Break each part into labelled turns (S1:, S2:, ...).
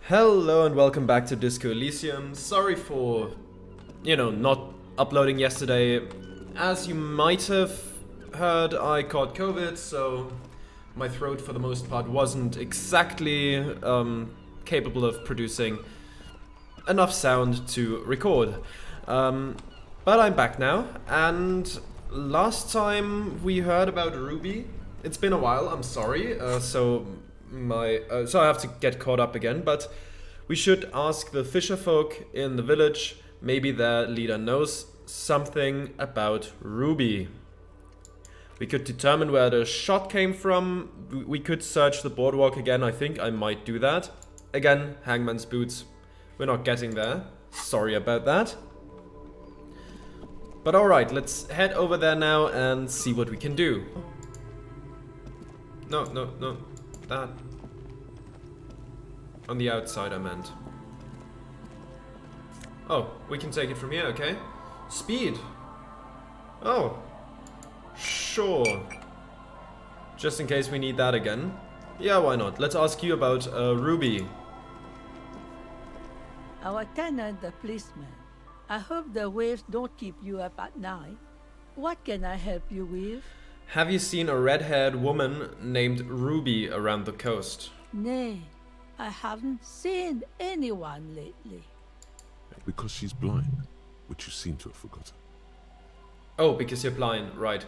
S1: Hello and welcome back to Disco Elysium. Sorry for, not uploading yesterday. As you might have heard, I caught COVID, so my throat for the most part wasn't exactly capable of producing enough sound to record. But I'm back now, and last time we heard about Ruby, it's been a while, I'm sorry, so I have to get caught up again, but we should ask the fisher folk in the village. Maybe their leader knows something about Ruby. We could determine where the shot came from. We could search the boardwalk again. I think I might do that. Again, hangman's boots. We're not getting there. Sorry about that. But alright, let's head over there now and see what we can do. No. That. On the outside, I meant. Oh, we can take it from here, okay? Speed. Oh. Sure. Just in case we need that again. Yeah, why not? Let's ask you about Ruby.
S2: Our tenant, the policeman. I hope the waves don't keep you up at night. What can I help you with?
S1: Have you seen a red-haired woman named Ruby around the coast?
S2: Nay, I haven't seen anyone lately.
S3: Because she's blind, which you seem to have forgotten.
S1: Oh, because you're blind, right.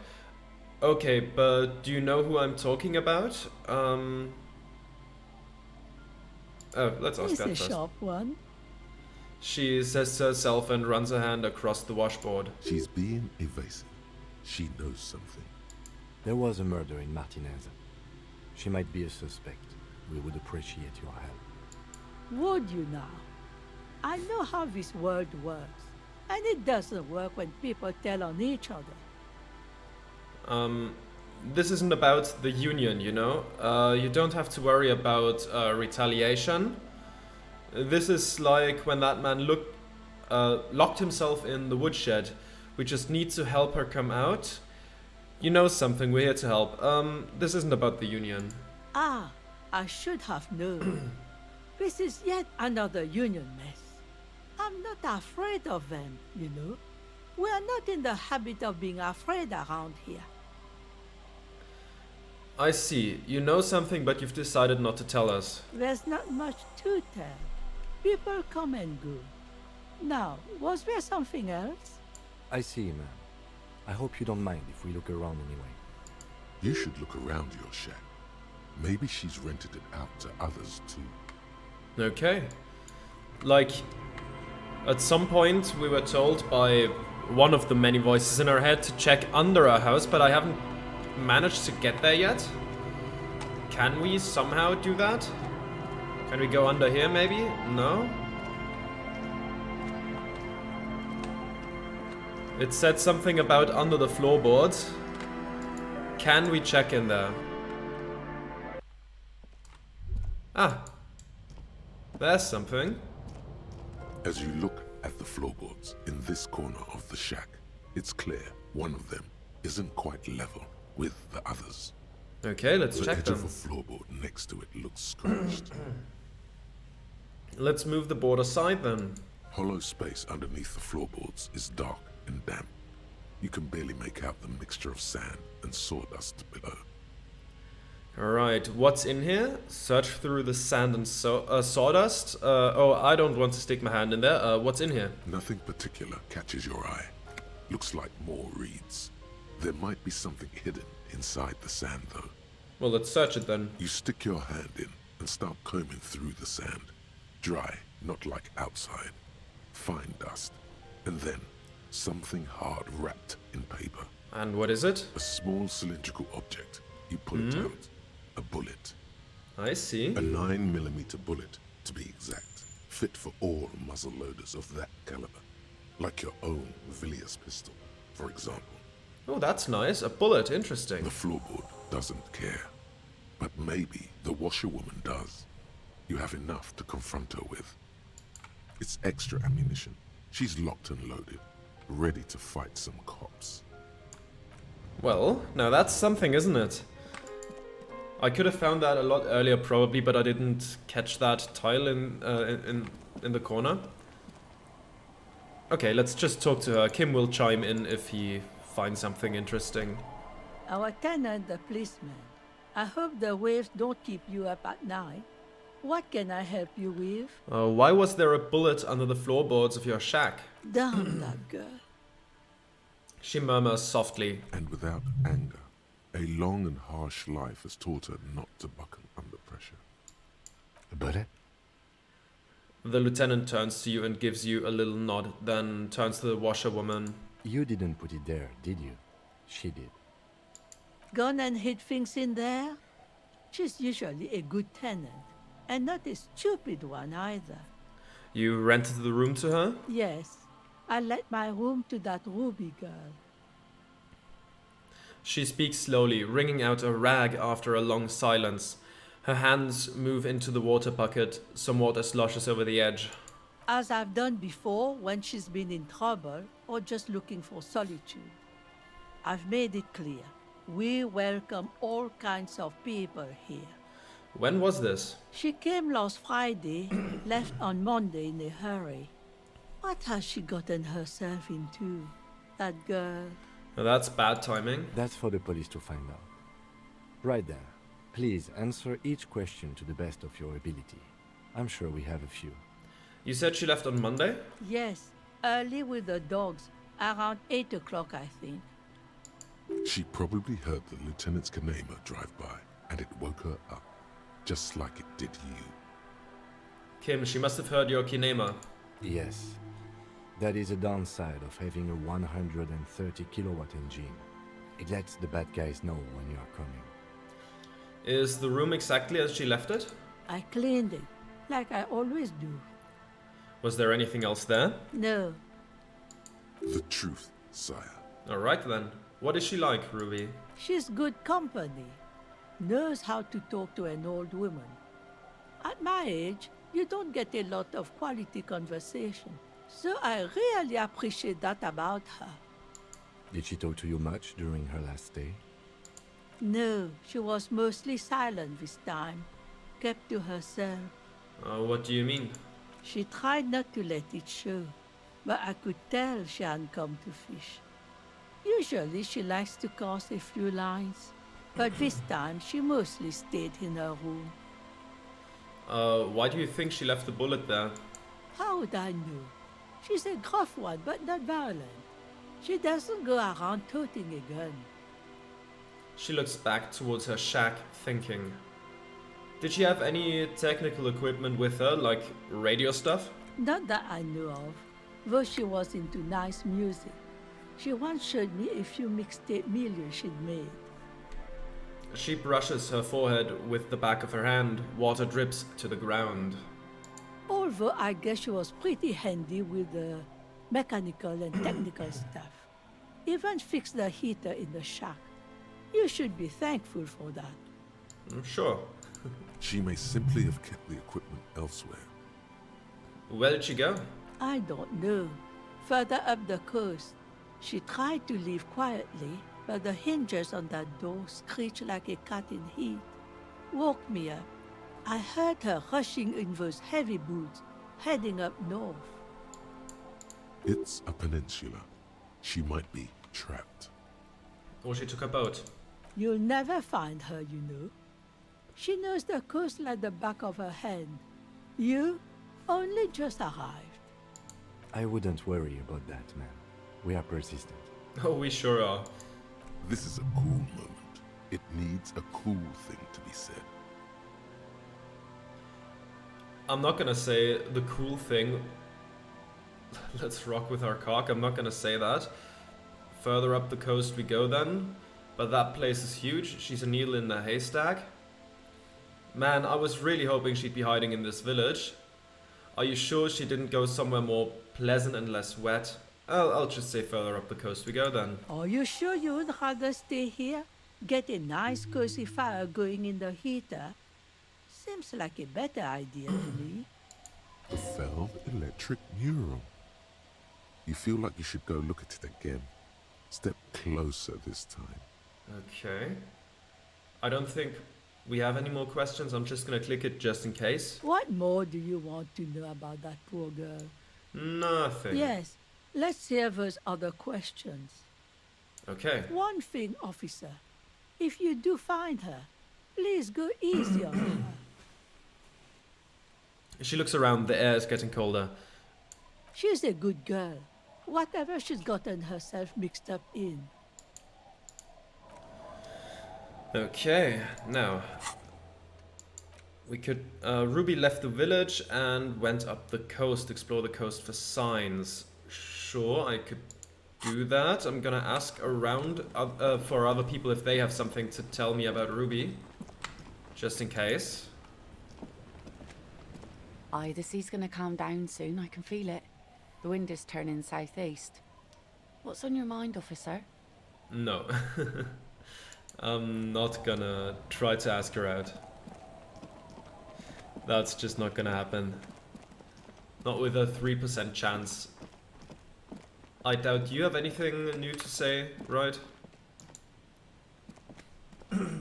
S1: Okay, but do you know who I'm talking about? Oh, let's ask
S2: It's
S1: that
S2: a
S1: first.
S2: sharp one.
S1: She says to herself and runs her hand across the washboard.
S3: She's being evasive. She knows something.
S4: There was a murder in Martinez. She might be a suspect. We would appreciate your help.
S2: Would you now? I know how this world works. And it doesn't work when people tell on each other.
S1: This isn't about the union, you know? You don't have to worry about retaliation. This is like when that man locked himself in the woodshed. We just need to help her come out. You know something, we're here to help. This isn't about the union.
S2: Ah, I should have known. This is yet another union mess. I'm not afraid of them, you know. We are not in the habit of being afraid around here.
S1: I see. You know something, but you've decided not to tell us.
S2: There's not much to tell. People come and go. Now, was there something else?
S4: I see, ma'am. I hope you don't mind if we look around anyway.
S3: You should look around your shack. Maybe she's rented it out to others too.
S1: Okay. Like, at some point we were told by one of the many voices in our head to check under our house, but I haven't managed to get there yet. Can we somehow do that? Can we go under here maybe? No? It said something about under the floorboards. Can we check in there? Ah. There's something.
S3: As you look at the floorboards in this corner of the shack, it's clear one of them isn't quite level with the others.
S1: Okay, let's
S3: The
S1: check
S3: edge
S1: them.
S3: of a floorboard next to it looks scratched.
S1: Let's move the board aside then.
S3: Hollow space underneath the floorboards is dark and damp. You can barely make out the mixture of sand and sawdust below.
S1: Alright, what's in here? Search through the sand and sawdust. Oh, I don't want to stick my hand in there. What's in here?
S3: Nothing particular catches your eye. Looks like more reeds. There might be something hidden inside the sand though.
S1: Well, let's search it then.
S3: You stick your hand in and start combing through the sand. Dry, not like outside. Fine dust. And then something hard wrapped in paper.
S1: And what is it?
S3: A small cylindrical object. You pull it out. A bullet.
S1: I see.
S3: A 9mm bullet, to be exact. Fit for all muzzle loaders of that caliber. Like your own Villiers pistol, for example.
S1: Oh, that's nice. A bullet. Interesting.
S3: The floorboard doesn't care. But maybe the washerwoman does. You have enough to confront her with. It's extra ammunition. She's locked and loaded, ready to fight some cops.
S1: Well, now that's something, isn't it? I could have found that a lot earlier probably, but I didn't catch that tile in the corner. Okay, let's just talk to her. Kim will chime in if he finds something interesting.
S2: Our tenant, the policeman. I hope the waves don't keep you up at night. What can I help you with?
S1: Why was there a bullet under the floorboards of your shack?
S2: Damn that girl.
S1: She murmurs softly.
S3: And without anger, a long and harsh life has taught her not to buckle under pressure.
S4: A bullet?
S1: The lieutenant turns to you and gives you a little nod, then turns to the washerwoman.
S4: You didn't put it there, did you? She did.
S2: Gone and hid things in there? She's usually a good tenant, and not a stupid one either.
S1: You rented the room to her?
S2: Yes, I let my room to that Ruby girl.
S1: She speaks slowly, wringing out a rag after a long silence. Her hands move into the water bucket, some water sloshes over the edge.
S2: As I've done before when she's been in trouble or just looking for solitude. I've made it clear. We welcome all kinds of people here.
S1: When was this?
S2: She came last Friday, left on Monday in a hurry. What has she gotten herself into? That girl.
S1: That's bad timing.
S4: That's for the police to find out. Right there. Please answer each question to the best of your ability. I'm sure we have a few.
S1: You said she left on Monday?
S2: Yes, early with the dogs, around 8 o'clock, I think.
S3: She probably heard the lieutenant's Kanema drive by, and it woke her up, just like it did you.
S1: Kim, she must have heard your kinema.
S4: Yes. That is a downside of having a 130 kilowatt engine. It lets the bad guys know when you are coming.
S1: Is the room exactly as she left it?
S2: I cleaned it, like I always do.
S1: Was there anything else there?
S2: No,
S3: The truth, sire.
S1: Alright then. What is she like, Ruby?
S2: she's good company. Knows how to talk to an old woman. At my age, you don't get a lot of quality conversation. So I really appreciate that about her.
S4: Did she talk to you much during her last stay?
S2: No, she was mostly silent this time. Kept to herself.
S1: What do you mean?
S2: She tried not to let it show, but I could tell she hadn't come to fish. Usually she likes to cast a few lines, but this time she mostly stayed in her room.
S1: Why do you think she left the bullet there?
S2: How would I know? She's a gruff one, but not violent. She doesn't go around toting a gun.
S1: She looks back towards her shack, thinking. Did she have any technical equipment with her, like radio stuff?
S2: Not that I know of, though she was into nice music. She once showed me a few mixtape milieu she'd made.
S1: She brushes her forehead with the back of her hand. Water drips to the ground.
S2: Although I guess she was pretty handy with the mechanical and technical stuff. Even fixed the heater in the shack. You should be thankful for that.
S1: Sure.
S3: She may simply have kept the equipment elsewhere.
S1: Where did she go?
S2: I don't know. Further up the coast. She tried to leave quietly, but the hinges on that door screeched like a cat in heat. Woke me up. I heard her rushing in those heavy boots, heading up north.
S3: It's a peninsula. She might be trapped.
S1: Or she took a boat.
S2: You'll never find her, you know. She knows the coast like the back of her hand. You only just arrived.
S4: I wouldn't worry about that, man. We are persistent.
S1: Oh, we sure are.
S3: This is a cool moment. It needs a cool thing to be said.
S1: I'm not gonna say the cool thing. Let's rock with our cock. I'm not gonna say that. Further up the coast we go then. But that place is huge. She's a needle in the haystack. Man, I was really hoping she'd be hiding in this village. Are you sure she didn't go somewhere more pleasant and less wet? I'll just say further up the coast we go then.
S2: Are you sure you would rather stay here? Get a nice cozy fire going in the heater? Seems like a better idea to me.
S3: The Feld Electric Mural. You feel like you should go look at it again. Step closer this time.
S1: Okay. I don't think we have any more questions, I'm just gonna click it just in case.
S2: What more do you want to know about that poor girl?
S1: Nothing.
S2: Yes, let's hear those other questions.
S1: Okay.
S2: One thing, officer. If you do find her, please go easy on her.
S1: She looks around, the air is getting colder.
S2: She's a good girl. Whatever she's gotten herself mixed up in.
S1: Okay, now. We could... Ruby left the village and went up the coast, explore the coast for signs. Sure, I could do that. I'm gonna ask around for other people if they have something to tell me about Ruby. Just in case.
S5: Aye, the sea's gonna calm down soon, I can feel it. The wind is turning southeast. What's on your mind, officer?
S1: No. I'm not gonna try to ask her out. That's just not gonna happen. Not with a 3% chance. I doubt you have anything new to say, right?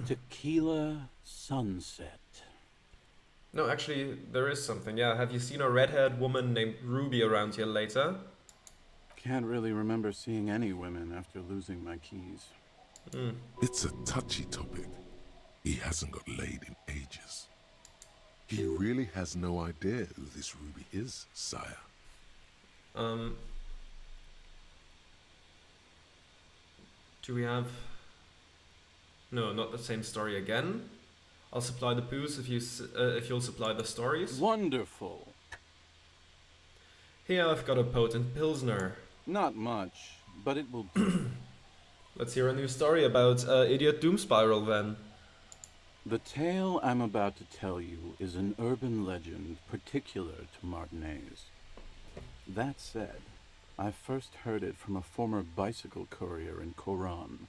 S6: Tequila sunset.
S1: No, actually, there is something. Yeah, have you seen a red-haired woman named Ruby around here later?
S6: Can't really remember seeing any women after losing my keys.
S3: It's a touchy topic. He hasn't got laid in ages. He really has no idea who this Ruby is, sire.
S1: Do we have... No, not the same story again. I'll supply the booze if you'll supply the stories.
S6: Wonderful.
S1: Here I've got a potent pilsner.
S6: Not much, but it will do.
S1: Let's hear a new story about Idiot Doom Spiral then.
S6: The tale I'm about to tell you is an urban legend particular to Martinez. That said, I first heard it from a former bicycle courier in Coran.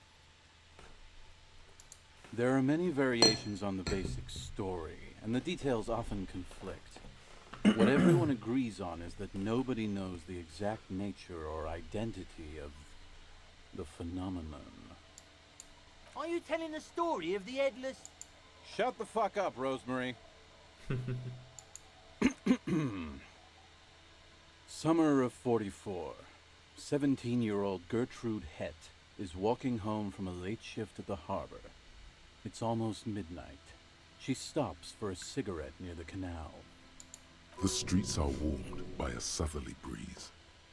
S6: There are many variations on the basic story, and the details often conflict. What everyone agrees on is that nobody knows the exact nature or identity of the phenomenon.
S7: Are you telling the story of the Headless...
S6: Shut the fuck up, Rosemary. Summer of 44. 17-year-old Gertrude Het is walking home from a late shift at the harbor. It's almost midnight. She stops for a cigarette near the canal.
S3: The streets are warmed by a southerly breeze.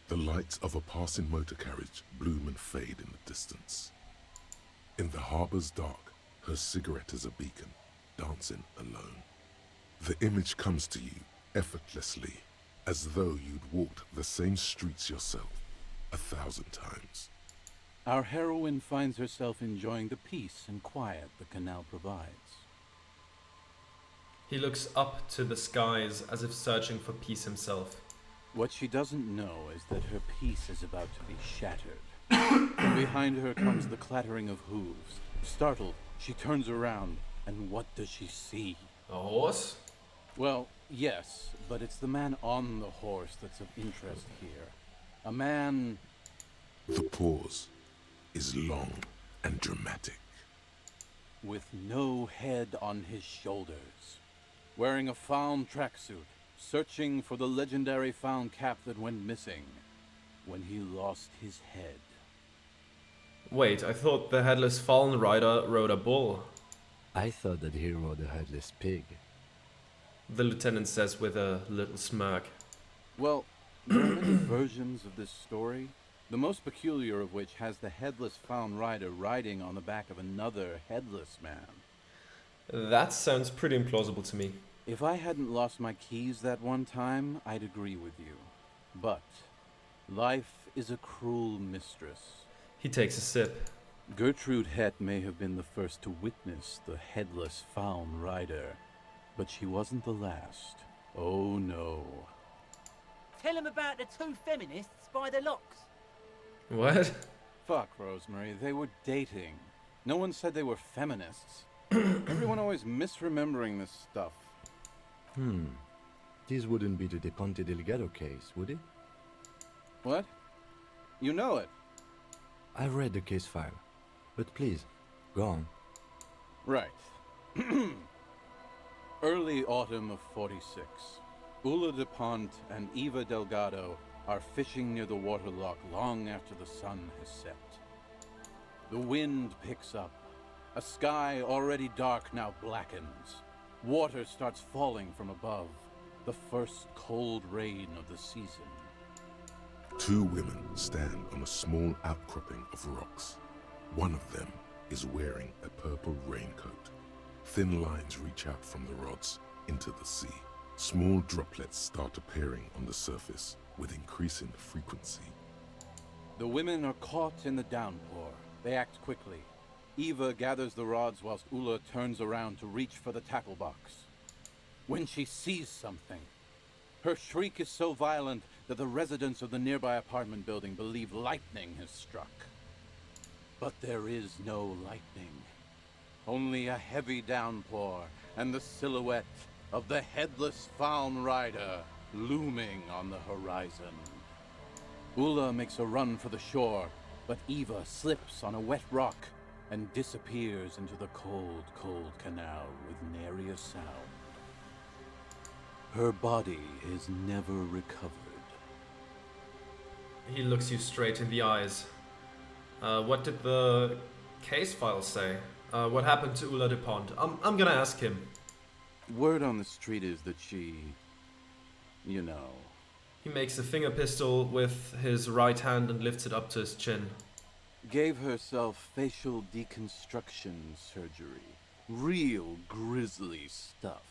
S3: The lights of a passing motor carriage bloom and fade in the distance. In the harbor's dark, her cigarette is a beacon, dancing alone. The image comes to you effortlessly, as though you'd walked the same streets yourself 1,000 times.
S6: Our heroine finds herself enjoying the peace and quiet the canal provides.
S1: He looks up to the skies as if searching for peace himself.
S6: What she doesn't know is that her peace is about to be shattered. From behind her comes the clattering of hooves. Startled, she turns around, and what does she see?
S1: A horse?
S6: Well, yes, but it's the man on the horse that's of interest here. A man...
S3: The pause is long and dramatic.
S6: with no head on his shoulders, wearing a found tracksuit, searching for the legendary found cap that went missing when he lost his head.
S1: Wait, I thought the Headless Fallen Rider rode a bull.
S4: I thought that he rode a headless pig.
S1: The lieutenant says with a little smirk.
S6: Well, there are many versions of this story, the most peculiar of which has the headless found rider riding on the back of another headless man.
S1: That sounds pretty implausible to me.
S6: If I hadn't lost my keys that one time, I'd agree with you. But life is a cruel mistress.
S1: He takes a sip.
S6: Gertrude Het may have been the first to witness the headless found rider, but she wasn't the last. Oh no.
S7: Tell him about the two feminists by the locks.
S1: What?
S6: Fuck, Rosemary, they were dating. No one said they were feminists. Everyone always misremembering this stuff.
S4: This wouldn't be the De Ponte Delgado case, would it?
S6: What? You know it?
S4: I've read the case file. But please, go on.
S6: Right. Early autumn of 46. Ula DuPont and Eva Delgado are fishing near the waterlock long after the sun has set. The wind picks up. A sky already dark now blackens. Water starts falling from above. The first cold rain of the season.
S3: Two women stand on a small outcropping of rocks. One of them is wearing a purple raincoat. Thin lines reach out from the rods into the sea. Small droplets start appearing on the surface with increasing frequency.
S6: The women are caught in the downpour. They act quickly. Eva gathers the rods whilst Ula turns around to reach for the tackle box. When she sees something, her shriek is so violent that the residents of the nearby apartment building believe lightning has struck. But there is no lightning. Only a heavy downpour and the silhouette of the Headless Rider looming on the horizon. Ula makes a run for the shore, but Eva slips on a wet rock and disappears into the cold, cold canal with nary a sound. Her body is never recovered.
S1: He looks you straight in the eyes. What did the case file say? What happened to Ula DuPont? I'm gonna ask him.
S6: Word on the street is that she... you know...
S1: He makes a finger pistol with his right hand and lifts it up to his chin.
S6: gave herself facial deconstruction surgery. Real grisly stuff.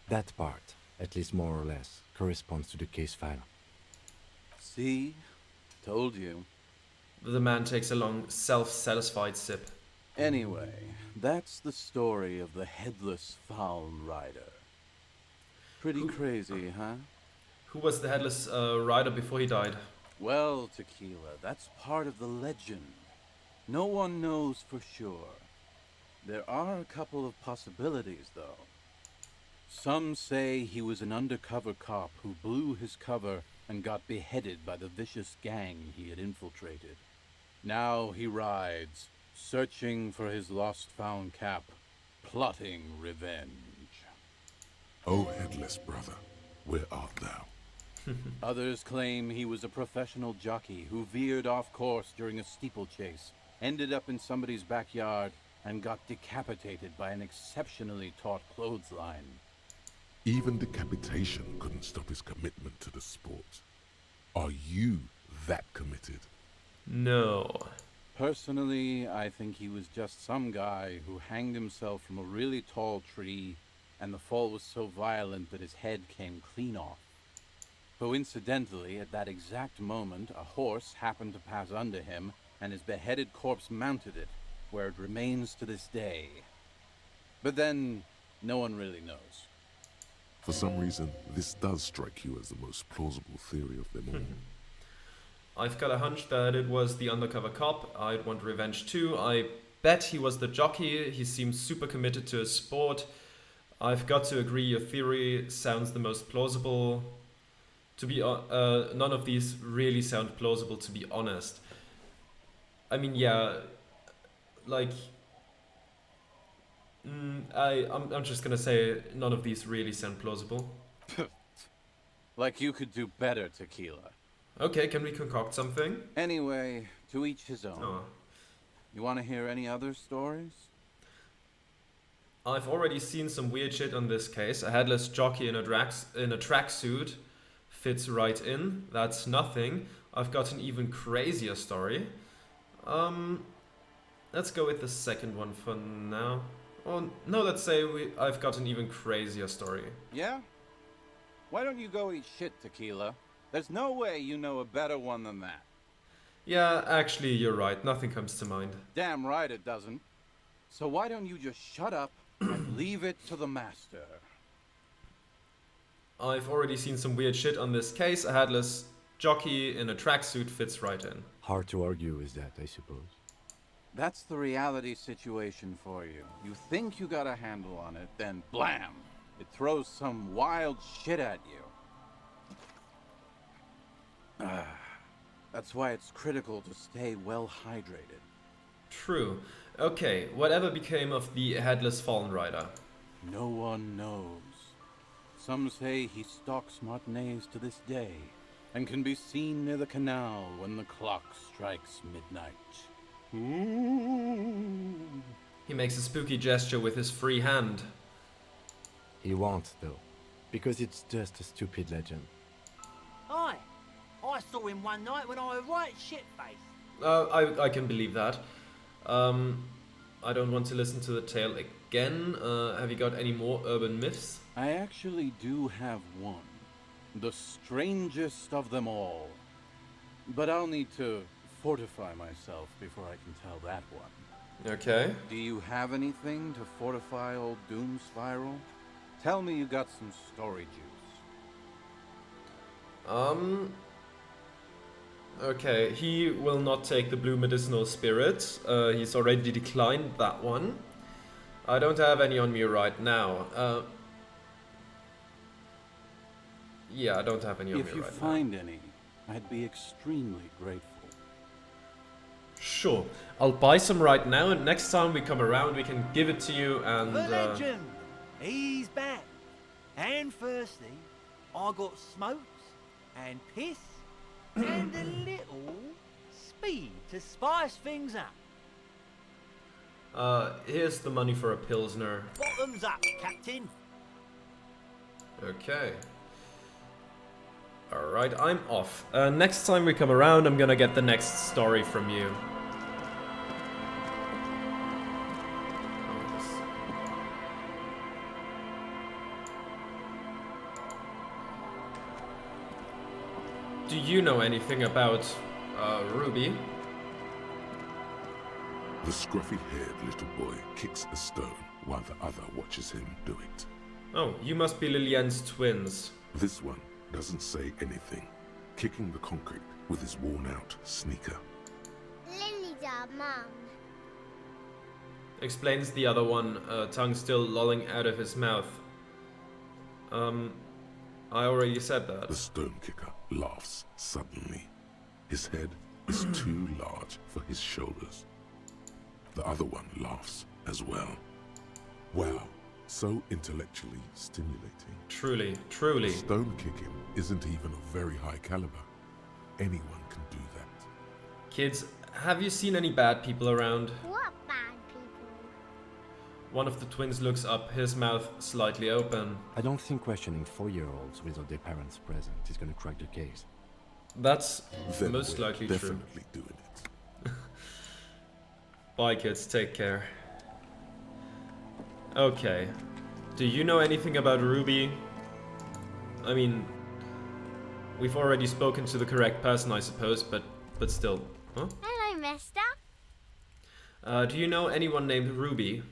S4: That part, at least more or less, corresponds to the case file.
S6: See? Told you.
S1: The man takes a long, self-satisfied sip.
S6: Anyway, that's the story of the Headless Rider. Pretty crazy, huh?
S1: Who was the Headless Rider before he died?
S6: Well, Tequila, that's part of the legend. No one knows for sure. There are a couple of possibilities, though. Some say he was an undercover cop who blew his cover and got beheaded by the vicious gang he had infiltrated. Now he rides, searching for his lost-found cap, plotting revenge.
S3: O headless brother, where art thou?
S6: Others claim he was a professional jockey who veered off course during a steeplechase, ended up in somebody's backyard, and got decapitated by an exceptionally taut clothesline.
S3: Even decapitation couldn't stop his commitment to the sport. Are you that committed?
S1: No.
S6: Personally, I think he was just some guy who hanged himself from a really tall tree, and the fall was so violent that his head came clean off. Coincidentally, at that exact moment, a horse happened to pass under him, and his beheaded corpse mounted it, where it remains to this day. But then, no one really knows.
S3: For some reason, this does strike you as the most plausible theory of them all.
S1: I've got a hunch that it was the undercover cop. I'd want revenge too. I bet he was the jockey. He seems super committed to his sport. I've got to agree, your theory sounds the most plausible. To be none of these really sound plausible, to be honest. I mean, yeah, like, I'm just gonna say none of these really sound plausible.
S6: Like you could do better, Tequila.
S1: Okay, can we concoct something?
S6: Anyway, to each his own.
S1: Oh.
S6: You want to hear any other stories?
S1: I've already seen some weird shit on this case. A headless jockey in a tracksuit fits right in. That's nothing. I've got an even crazier story. Let's go with the second one for now. Oh no, let's say I've got an even crazier story.
S6: Yeah? Why don't you go eat shit, Tequila? There's no way you know a better one than that.
S1: Yeah, actually, you're right. Nothing comes to mind.
S6: Damn right it doesn't. So why don't you just shut up and leave it to the master?
S1: I've already seen some weird shit on this case. A headless jockey in a tracksuit fits right in.
S4: Hard to argue with that, I suppose.
S6: That's the reality situation for you. You think you got a handle on it, then blam! It throws some wild shit at you. That's why it's critical to stay well hydrated.
S1: True. Okay, whatever became of the Headless Rider?
S6: No one knows. Some say he stalks Martinez to this day, and can be seen near the canal when the clock strikes midnight.
S1: He makes a spooky gesture with his free hand.
S4: He won't, though, because it's just a stupid legend.
S7: Aye. I saw him one night when I was right shit-faced.
S1: I can believe that. I don't want to listen to the tale again. Have you got any more urban myths?
S6: I actually do have one. The strangest of them all. But I'll need to fortify myself before I can tell that one.
S1: Okay.
S6: Do you have anything to fortify old Doom Spiral? Tell me you got some story juice.
S1: Okay, he will not take the blue medicinal spirit. He's already declined that one. I don't have any on me right now. Yeah, I don't have any on me right now.
S6: If you find any, I'd be extremely grateful.
S1: Sure, I'll buy some right now, and next time we come around, we can give it to you. And
S7: The legend! He's back. And firstly, I got smokes and piss and a little speed to spice things up.
S1: here's the money for a pilsner.
S7: Bottoms up, Captain.
S1: Okay. Alright, I'm off. Next time we come around, I'm gonna get the next story from you. Do you know anything about, Ruby?
S3: The scruffy-haired little boy kicks a stone while the other watches him do it.
S1: Oh, you must be Lilienne's twins.
S3: This one doesn't say anything, kicking the concrete with his worn-out sneaker.
S8: Lily's our mum.
S1: Explains the other one, tongue still lolling out of his mouth. I already said that.
S3: The stone kicker laughs suddenly. His head is too large for his shoulders. The other one laughs as well. Wow, so intellectually stimulating.
S1: Truly, truly.
S3: Stone kicking isn't even of very high caliber. Anyone can do that.
S1: Kids, have you seen any bad people around?
S8: What bad people?
S1: One of the twins looks up, his mouth slightly open.
S4: I don't think questioning 4-year-olds without their parents present is gonna crack the case.
S1: That's
S3: Then
S1: most
S3: we're
S1: likely true.
S3: definitely doing it.
S1: Bye kids, take care. Okay. Do you know anything about Ruby? I mean, we've already spoken to the correct person, I suppose, but still. Huh?
S8: Hello, mister.
S1: Do you know anyone named Ruby?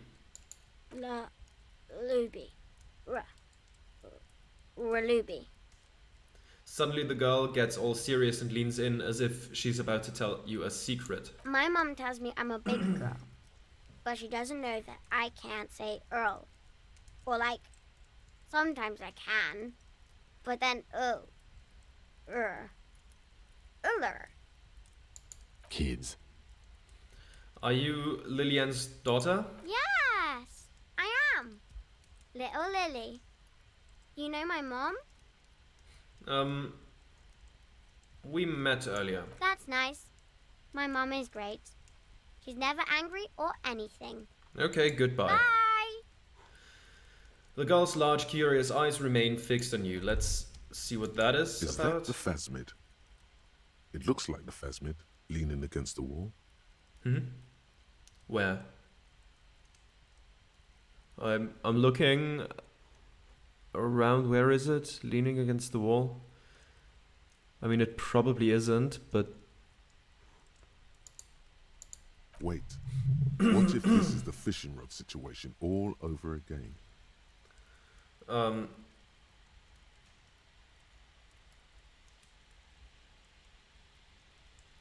S8: Ruby. Ruby.
S1: Suddenly the girl gets all serious and leans in as if she's about to tell you a secret.
S8: My mum tells me I'm a big girl, but she doesn't know that I can't say Earl. Or like, sometimes I can, but then Uller.
S4: Kids.
S1: Are you Lilienne's daughter?
S8: Yes, I am. Little Lily. You know my mom?
S1: We met earlier.
S8: That's nice. My mom is great. She's never angry or anything.
S1: Okay, goodbye.
S8: Bye!
S1: The girl's large, curious eyes remain fixed on you. Let's see what that is about.
S3: That the phasmid? It looks like the phasmid, leaning against the wall.
S1: Where? I'm looking around. Where is it? Leaning against the wall? I mean, it probably isn't, but...
S3: Wait, what if this is the fishing rod situation all over again?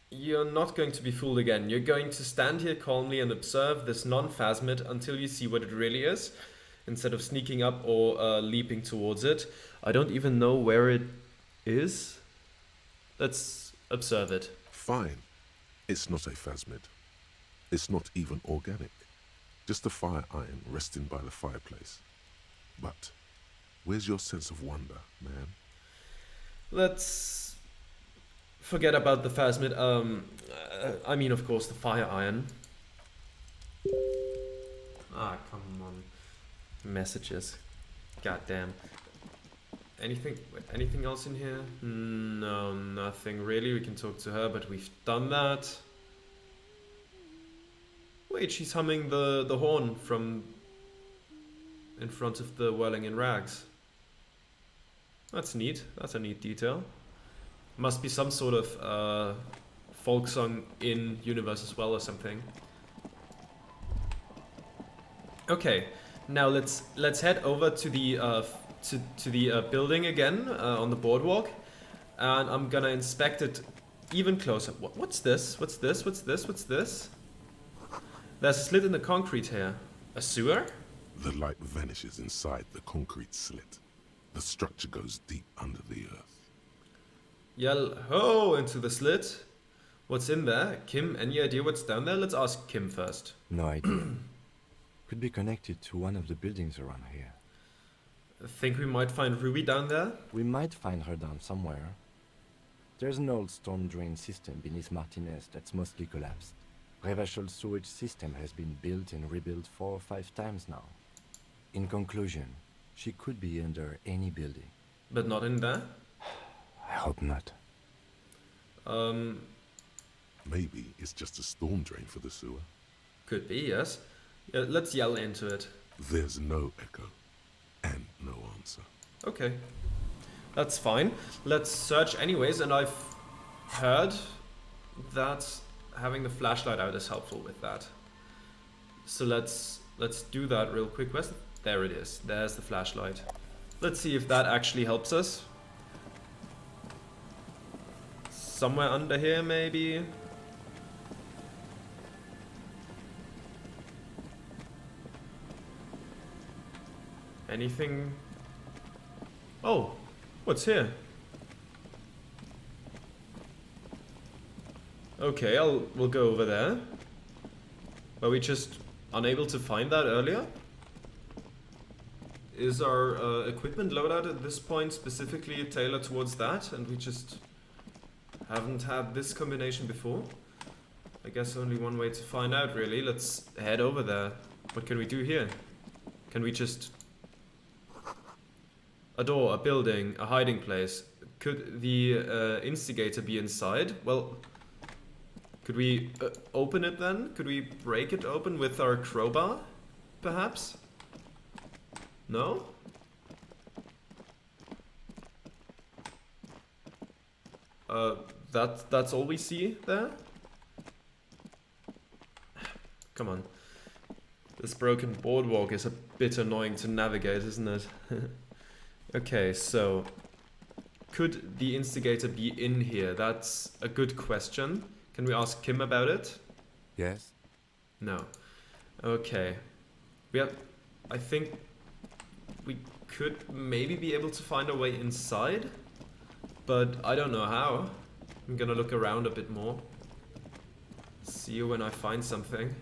S1: You're not going to be fooled again. You're going to stand here calmly and observe this non-phasmid until you see what it really is, instead of sneaking up or leaping towards it. I don't even know where it is. Let's observe it.
S3: Fine. It's not a phasmid. It's not even organic. Just a fire iron resting by the fireplace. But where's your sense of wonder, man?
S1: Let's forget about the phasmid. I mean, of course, the fire iron. Ah, come on. Messages. Goddamn. Anything else in here? No, nothing really. We can talk to her, but we've done that. Wait, she's humming the horn from in front of the whirling in rags. That's neat. That's a neat detail. Must be some sort of folk song in universe as well or something. Okay, now let's head over to the building again on the boardwalk, and I'm gonna inspect it even closer. What's this? What's this? What's this? What's this? There's a slit in the concrete here. A sewer?
S3: The light vanishes inside the concrete slit. The structure goes deep under the earth.
S1: Yell ho into the slit. What's in there? Kim, any idea what's down there? Let's ask Kim first.
S4: No idea. Could be connected to one of the buildings around here.
S1: Think we might find Ruby down there?
S4: We might find her down somewhere. There's an old storm drain system beneath Martinez that's mostly collapsed. Revachol sewage system has been built and rebuilt 4 or 5 times now. In conclusion, she could be under any building.
S1: But not in there?
S4: I hope not.
S3: Maybe it's just a storm drain for the sewer.
S1: Could be, yes. Yeah, let's yell into it.
S3: There's no echo and no answer.
S1: Okay. That's fine. Let's search anyways, and I've heard that having the flashlight out is helpful with that. So let's do that real quick. There it is. There's the flashlight. Let's see if that actually helps us. Somewhere under here, maybe? Anything? Oh, what's here? Okay, we'll go over there. Were we just unable to find that earlier? Is our equipment loadout at this point specifically tailored towards that, and we just haven't had this combination before? I guess only one way to find out, really. Let's head over there. What can we do here? Can we just... A door, a building, a hiding place. Could the instigator be inside? Well, could we open it then? Could we break it open with our crowbar, perhaps? No? That's all we see there? Come on. This broken boardwalk is a bit annoying to navigate, isn't it? Okay, so could the instigator be in here? That's a good question. Can we ask Kim about it?
S4: Yes?
S1: No. Okay. I think we could maybe be able to find a way inside, but I don't know how. I'm gonna look around a bit more. See you when I find something.